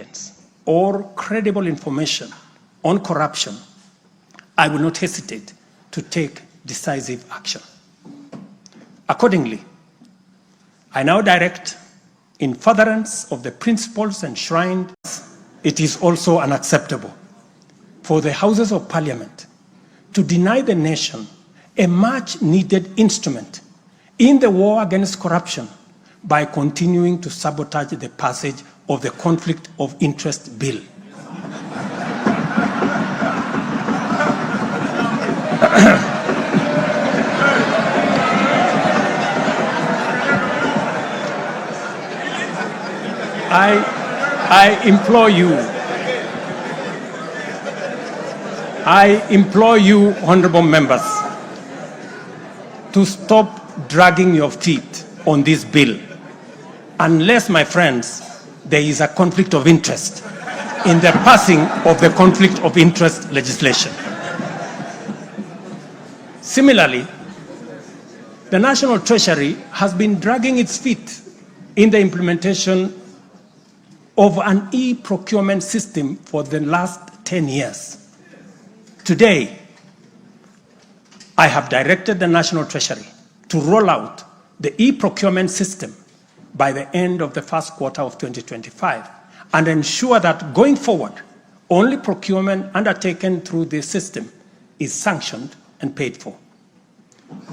evidence or credible information on corruption, I will not hesitate to take decisive action. Accordingly, I now direct, in furtherance of the principles enshrined, it is also unacceptable for the Houses of Parliament to deny the nation a much-needed instrument in the war against corruption by continuing to sabotage the passage of the Conflict of Interest Bill. I implore you, honorable members, to stop dragging your feet on this bill, unless, my friends, there is a conflict of interest in the passing of the conflict of interest legislation. Similarly, the National Treasury has been dragging its feet in the implementation of an e-procurement system for the last 10 years. Today, I have directed the National Treasury to roll out the e-procurement system by the end of the first quarter of 2025 and ensure that going forward, only procurement undertaken through this system is sanctioned and paid for.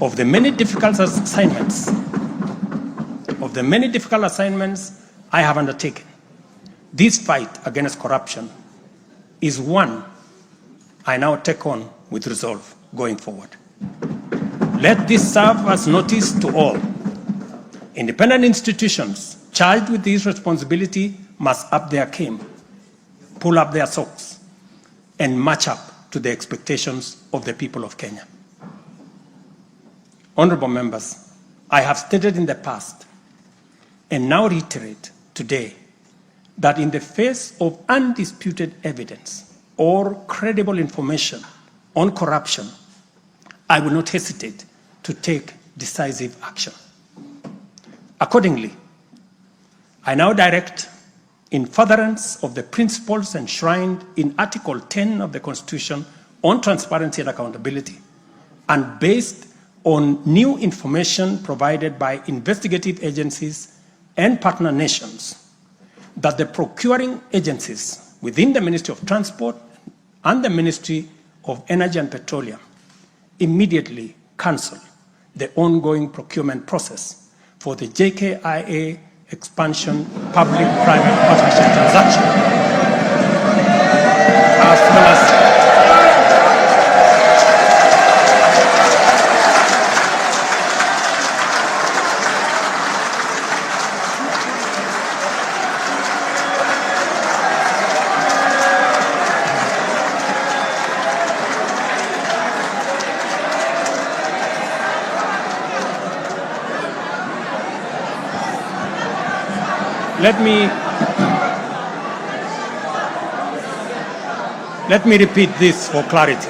Of the many difficult assignments I have undertaken, this fight against corruption is one I now take on with resolve going forward. Let this serve as notice to all. Independent institutions charged with this responsibility must up their game, pull up their socks, and match up to the expectations of the people of Kenya. Honorable members, I have stated in the past and now reiterate today that in the face of undisputed evidence or credible information on corruption, I will not hesitate to take decisive action. Accordingly, I now direct, in furtherance of the principles enshrined in Article 10 of the Constitution on transparency and accountability, and based on new information provided by investigative agencies and partner nations, that the procuring agencies within the Ministry of Transport and the Ministry of Energy and Petroleum immediately cancel the ongoing procurement process for the Jkia expansion public-private partnership transaction, as well as Let me repeat this for clarity.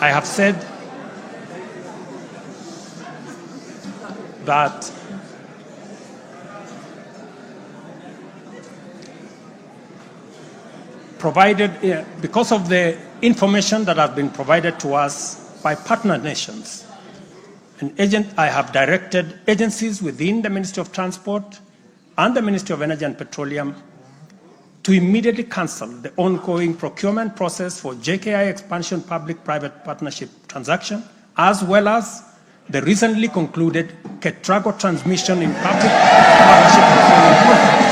I have said that because of the information that has been provided to us by partner nations, I have directed agencies within the Ministry of Transport and the Ministry of Energy and Petroleum to immediately cancel the ongoing procurement process for JKI expansion public-private partnership transaction, as well as the recently concluded Ketrago transmission in public partnership procurement contract.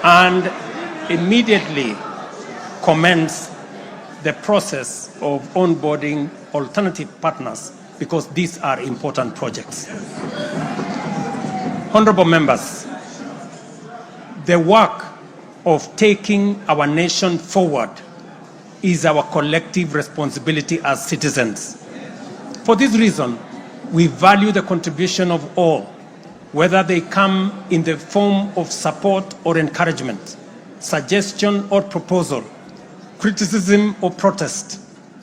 And immediately commence the process of onboarding alternative partners, because these are important projects. Honorable members, the work of taking our nation forward is our collective responsibility as citizens. For this reason, we value the contribution of all, whether they come in the form of support or encouragement, suggestion or proposal, criticism or protest,